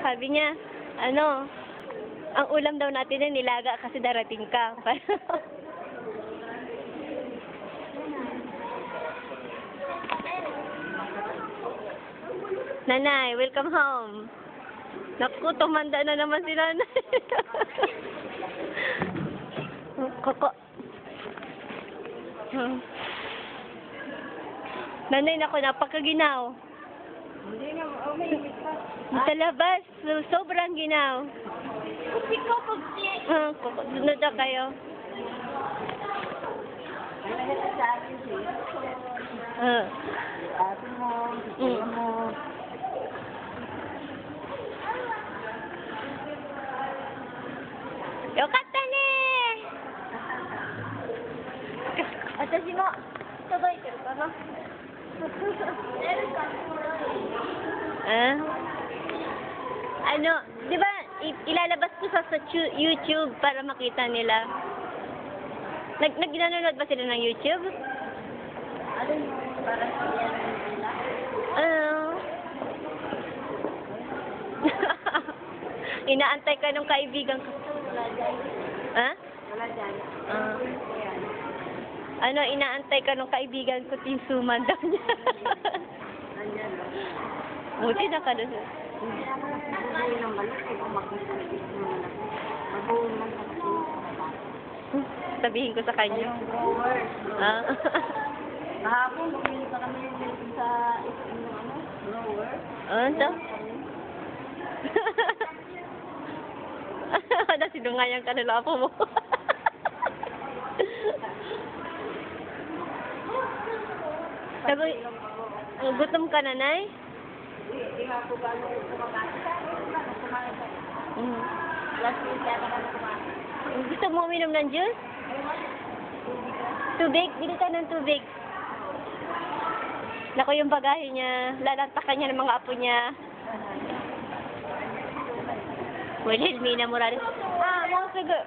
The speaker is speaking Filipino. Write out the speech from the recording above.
sabi niya, ano, ang ulam daw natin ay nilaga kasi darating ka. Nanay, welcome home. Naku, tumanda na naman si nanay. Koko. Nanay, naku, napakaginaw. Hindi na, may limit pa. Sa labas, sobrang ginaw. Kasi ko, pag Sunod na kayo. ay lahat sa akin siya. Ate mo, sisiya mo. Yokata ne! Atashi mo, todoiteru ka na? Ano, di ba, ilalabas ko sa YouTube para makita nila. Nanonood ba sila ng YouTube? Ano yung parang siya nila? Inaantay ka ng kaibigan ko. Wala dyan. Ha? Wala dyan. Ayan. Ano, inaantay ka ng kaibigan ko, Tinsuman daw niya. Nandyan. Buti na ka doon. Hindi ako nagsibuhay ng malaki kung magkikipit ng malaki. Mag-uwi lang sa Sabihin ko sa kanya. yung growers. Ah. Kahapon, bumili pa kami sa grower. Ano? Nasinungayan ka na lapo mo. Sabi, gutom ka na, Nay? Hindi nga po ba ano kumakain? Kumain ka. Mm. Last week yata kami kumain. Gusto mo uminom ng juice? Tubig? Bili ka ng tubig. Naku, yung bagahe niya. Lalantakan niya ng mga apo niya. Well, Hilmina Morales. Ah, mga sagot.